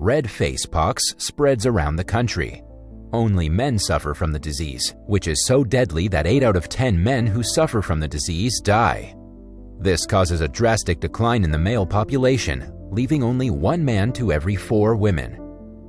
red face pox spreads around the country. Only men suffer from the disease, which is so deadly that 8 out of 10 men who suffer from the disease die. This causes a drastic decline in the male population, leaving only 1 man to every 4 women.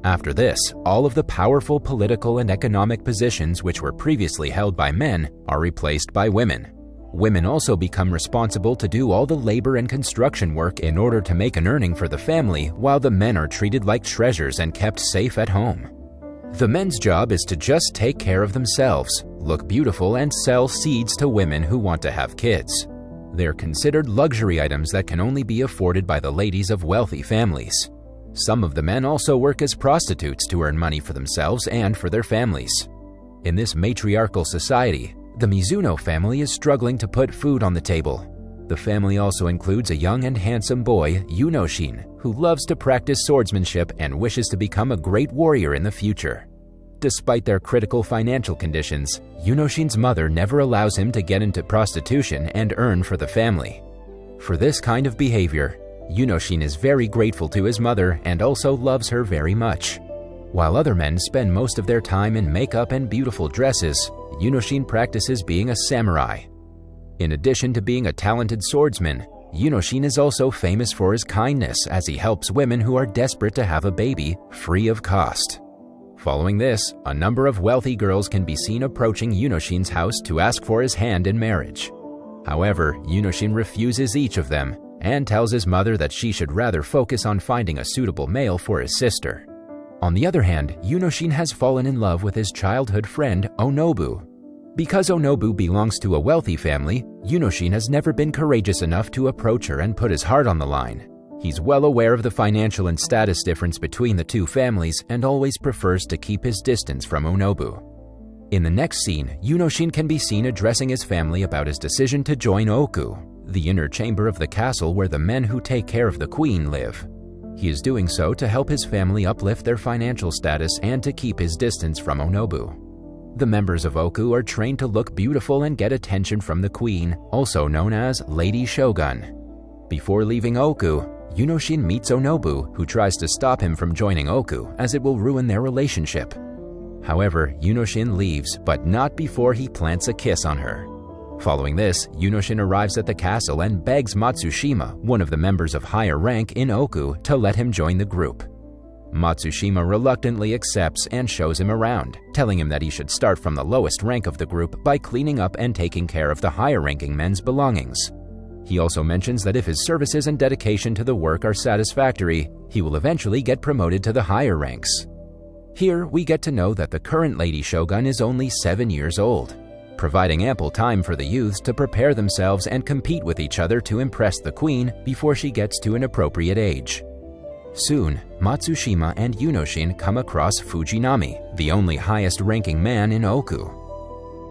After this, all of the powerful political and economic positions which were previously held by men are replaced by women. Women also become responsible to do all the labor and construction work in order to make an earning for the family, while the men are treated like treasures and kept safe at home. The men's job is to just take care of themselves, look beautiful, and sell seeds to women who want to have kids. They're considered luxury items that can only be afforded by the ladies of wealthy families. Some of the men also work as prostitutes to earn money for themselves and for their families. In this matriarchal society, the Mizuno family is struggling to put food on the table. The family also includes a young and handsome boy, Yunoshin, who loves to practice swordsmanship and wishes to become a great warrior in the future. Despite their critical financial conditions, Yunoshin's mother never allows him to get into prostitution and earn for the family. For this kind of behavior, Yunoshin is very grateful to his mother and also loves her very much. While other men spend most of their time in makeup and beautiful dresses, Yunoshin practices being a samurai. In addition to being a talented swordsman, Yunoshin is also famous for his kindness as he helps women who are desperate to have a baby free of cost. Following this, a number of wealthy girls can be seen approaching Yunoshin's house to ask for his hand in marriage. However, Yunoshin refuses each of them and tells his mother that she should rather focus on finding a suitable male for his sister. On the other hand, Yunoshin has fallen in love with his childhood friend, Onobu. Because Onobu belongs to a wealthy family, Yunoshin has never been courageous enough to approach her and put his heart on the line. He's well aware of the financial and status difference between the two families and always prefers to keep his distance from Onobu. In the next scene, Yunoshin can be seen addressing his family about his decision to join Oku, the inner chamber of the castle where the men who take care of the queen live. He is doing so to help his family uplift their financial status and to keep his distance from Onobu. The members of Oku are trained to look beautiful and get attention from the queen, also known as Lady Shogun. Before leaving Oku, Yunoshin meets Onobu, who tries to stop him from joining Oku as it will ruin their relationship. However, Yunoshin leaves, but not before he plants a kiss on her. Following this, Yunoshin arrives at the castle and begs Matsushima, one of the members of higher rank in Oku, to let him join the group. Matsushima reluctantly accepts and shows him around, telling him that he should start from the lowest rank of the group by cleaning up and taking care of the higher-ranking men's belongings. He also mentions that if his services and dedication to the work are satisfactory, he will eventually get promoted to the higher ranks. Here, we get to know that the current Lady Shogun is only 7 years old, providing ample time for the youths to prepare themselves and compete with each other to impress the queen before she gets to an appropriate age. Soon, Matsushima and Yunoshin come across Fujinami, the only highest-ranking man in Oku.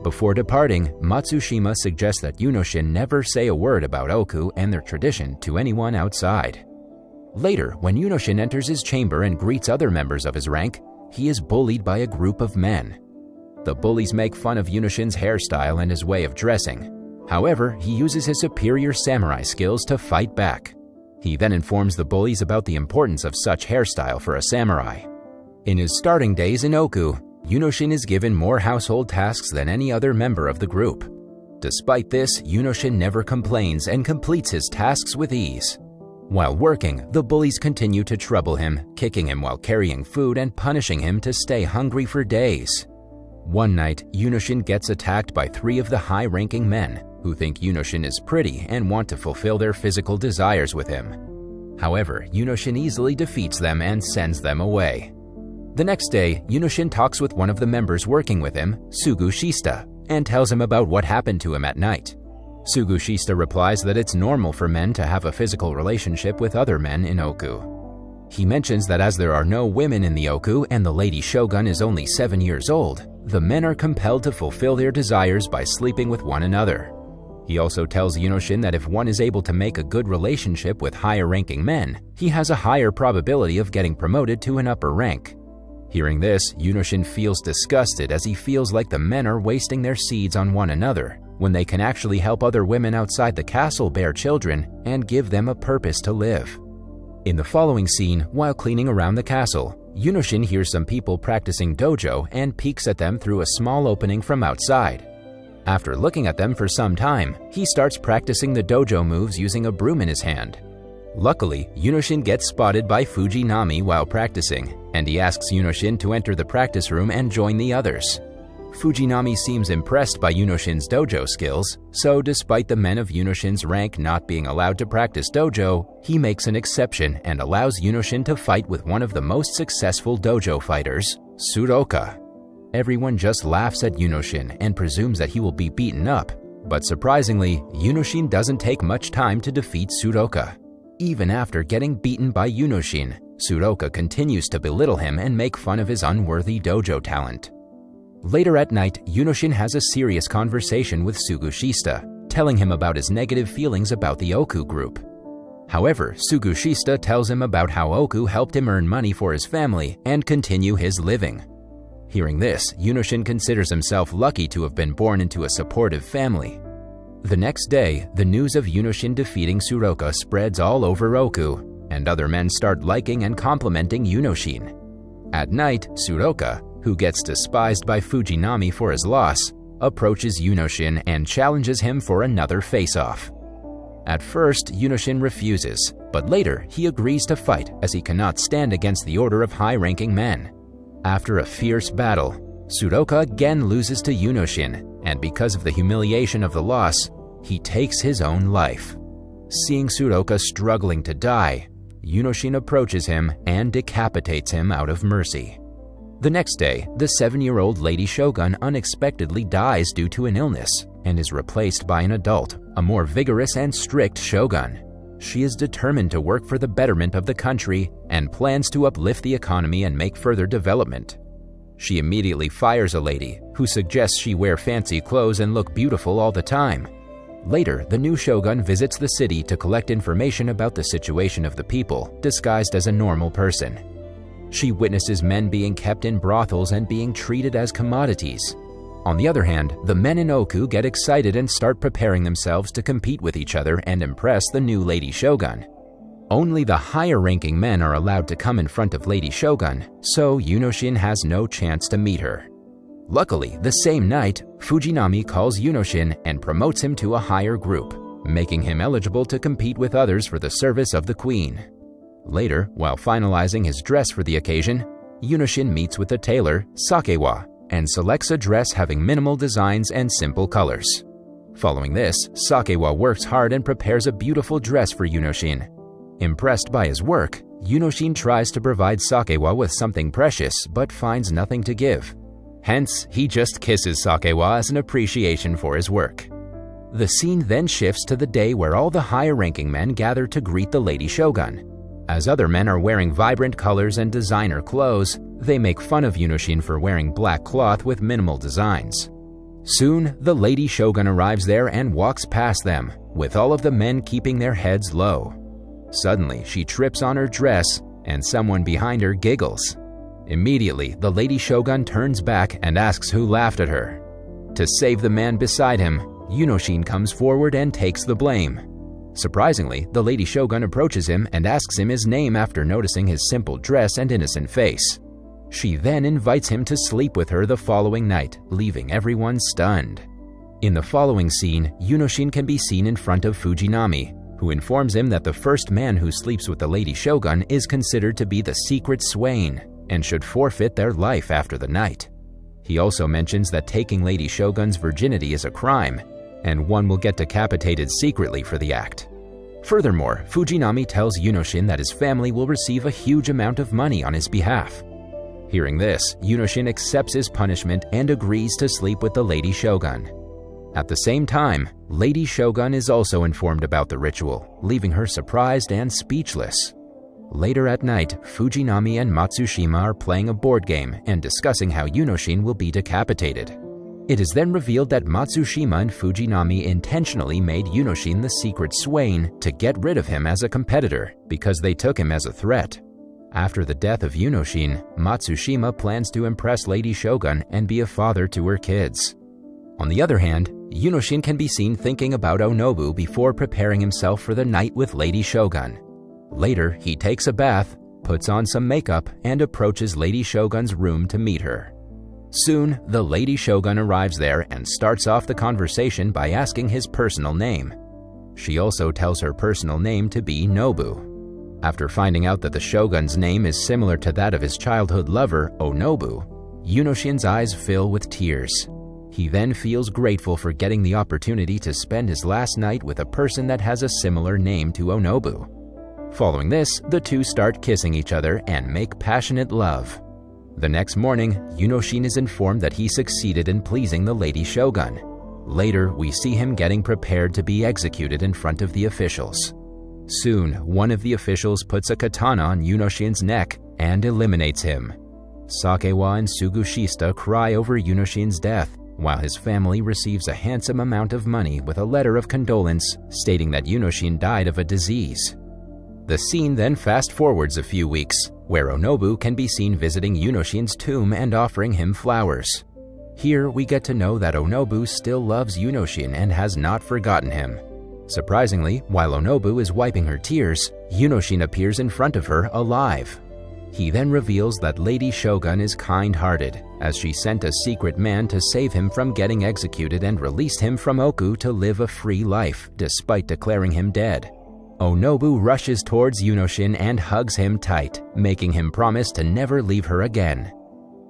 Before departing, Matsushima suggests that Yunoshin never say a word about Oku and their tradition to anyone outside. Later, when Yunoshin enters his chamber and greets other members of his rank, he is bullied by a group of men. The bullies make fun of Yunoshin's hairstyle and his way of dressing. However, he uses his superior samurai skills to fight back. He then informs the bullies about the importance of such hairstyle for a samurai. In his starting days in Oku, Yunoshin is given more household tasks than any other member of the group. Despite this, Yunoshin never complains and completes his tasks with ease. While working, the bullies continue to trouble him, kicking him while carrying food and punishing him to stay hungry for days. One night, Yunoshin gets attacked by 3 of the high-ranking men, who think Yunoshin is pretty and want to fulfill their physical desires with him. However, Yunoshin easily defeats them and sends them away. The next day, Yunoshin talks with one of the members working with him, Sugushista, and tells him about what happened to him at night. Sugushista replies that it's normal for men to have a physical relationship with other men in Oku. He mentions that as there are no women in the Oku and the Lady Shogun is only 7 years old, the men are compelled to fulfill their desires by sleeping with one another. He also tells Yunoshin that if one is able to make a good relationship with higher-ranking men, he has a higher probability of getting promoted to an upper rank. Hearing this, Yunoshin feels disgusted as he feels like the men are wasting their seeds on one another, when they can actually help other women outside the castle bear children and give them a purpose to live. In the following scene, while cleaning around the castle, Yunoshin hears some people practicing dojo and peeks at them through a small opening from outside. After looking at them for some time, he starts practicing the dojo moves using a broom in his hand. Luckily, Yunoshin gets spotted by Fujinami while practicing, and he asks Yunoshin to enter the practice room and join the others. Fujinami seems impressed by Yunoshin's dojo skills, so despite the men of Yunoshin's rank not being allowed to practice dojo, he makes an exception and allows Yunoshin to fight with one of the most successful dojo fighters, Suroka. Everyone just laughs at Yunoshin and presumes that he will be beaten up, but surprisingly, Yunoshin doesn't take much time to defeat Suroka. Even after getting beaten by Yunoshin, Suroka continues to belittle him and make fun of his unworthy dojo talent. Later at night, Yunoshin has a serious conversation with Sugushista, telling him about his negative feelings about the Oku group. However, Sugushista tells him about how Oku helped him earn money for his family and continue his living. Hearing this, Yunoshin considers himself lucky to have been born into a supportive family. The next day, the news of Yunoshin defeating Suroka spreads all over Oku, and other men start liking and complimenting Yunoshin. At night, Suroka, who gets despised by Fujinami for his loss, approaches Yunoshin and challenges him for another face-off. At first, Yunoshin refuses, but later he agrees to fight as he cannot stand against the order of high-ranking men. After a fierce battle, Suroka again loses to Yunoshin, and because of the humiliation of the loss, he takes his own life. Seeing Suroka struggling to die, Yunoshin approaches him and decapitates him out of mercy. The next day, the 7-year-old Lady Shogun unexpectedly dies due to an illness and is replaced by an adult, a more vigorous and strict shogun. She is determined to work for the betterment of the country and plans to uplift the economy and make further development. She immediately fires a lady who suggests she wear fancy clothes and look beautiful all the time. Later, the new shogun visits the city to collect information about the situation of the people, disguised as a normal person. She witnesses men being kept in brothels and being treated as commodities. On the other hand, the men in Oku get excited and start preparing themselves to compete with each other and impress the new Lady Shogun. Only the higher-ranking men are allowed to come in front of Lady Shogun, so Yunoshin has no chance to meet her. Luckily, the same night, Fujinami calls Yunoshin and promotes him to a higher group, making him eligible to compete with others for the service of the queen. Later, while finalizing his dress for the occasion, Yunoshin meets with the tailor, Sakewa, and selects a dress having minimal designs and simple colors. Following this, Sakewa works hard and prepares a beautiful dress for Yunoshin. Impressed by his work, Yunoshin tries to provide Sakewa with something precious but finds nothing to give. Hence, he just kisses Sakewa as an appreciation for his work. The scene then shifts to the day where all the higher-ranking men gather to greet the Lady Shogun. As other men are wearing vibrant colors and designer clothes, they make fun of Yunoshin for wearing black cloth with minimal designs. Soon, the Lady Shogun arrives there and walks past them, with all of the men keeping their heads low. Suddenly, she trips on her dress, and someone behind her giggles. Immediately, the Lady Shogun turns back and asks who laughed at her. To save the man beside him, Yunoshin comes forward and takes the blame. Surprisingly, the Lady Shogun approaches him and asks him his name after noticing his simple dress and innocent face. She then invites him to sleep with her the following night, leaving everyone stunned. In the following scene, Yunoshin can be seen in front of Fujinami, who informs him that the first man who sleeps with the Lady Shogun is considered to be the secret swain and should forfeit their life after the night. He also mentions that taking Lady Shogun's virginity is a crime, and one will get decapitated secretly for the act. Furthermore, Fujinami tells Yunoshin that his family will receive a huge amount of money on his behalf. Hearing this, Yunoshin accepts his punishment and agrees to sleep with the Lady Shogun. At the same time, Lady Shogun is also informed about the ritual, leaving her surprised and speechless. Later at night, Fujinami and Matsushima are playing a board game and discussing how Yunoshin will be decapitated. It is then revealed that Matsushima and Fujinami intentionally made Yunoshin the secret swain to get rid of him as a competitor because they took him as a threat. After the death of Yunoshin, Matsushima plans to impress Lady Shogun and be a father to her kids. On the other hand, Yunoshin can be seen thinking about Onobu before preparing himself for the night with Lady Shogun. Later, he takes a bath, puts on some makeup, and approaches Lady Shogun's room to meet her. Soon, the Lady Shogun arrives there and starts off the conversation by asking his personal name. She also tells her personal name to be Nobu. After finding out that the Shogun's name is similar to that of his childhood lover, Onobu, Yunoshin's eyes fill with tears. He then feels grateful for getting the opportunity to spend his last night with a person that has a similar name to Onobu. Following this, the two start kissing each other and make passionate love. The next morning, Yunoshin is informed that he succeeded in pleasing the Lady Shogun. Later, we see him getting prepared to be executed in front of the officials. Soon, one of the officials puts a katana on Yunoshin's neck and eliminates him. Sakewa and Sugushista cry over Yunoshin's death, while his family receives a handsome amount of money with a letter of condolence stating that Yunoshin died of a disease. The scene then fast-forwards a few weeks, where Onobu can be seen visiting Yunoshin's tomb and offering him flowers. Here we get to know that Onobu still loves Yunoshin and has not forgotten him. Surprisingly, while Onobu is wiping her tears, Yunoshin appears in front of her alive. He then reveals that Lady Shogun is kind-hearted, as she sent a secret man to save him from getting executed and released him from Oku to live a free life, despite declaring him dead. Onobu rushes towards Yunoshin and hugs him tight, making him promise to never leave her again.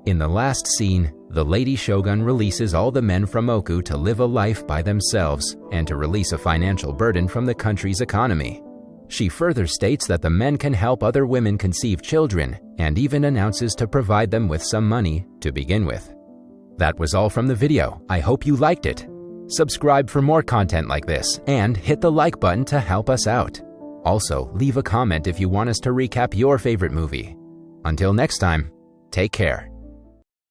In the last scene, the Lady Shogun releases all the men from Oku to live a life by themselves and to release a financial burden from the country's economy. She further states that the men can help other women conceive children and even announces to provide them with some money to begin with. That was all from the video. I hope you liked it. Subscribe for more content like this and hit the like button to help us out. Also, leave a comment if you want us to recap your favorite movie. Until next time, take care.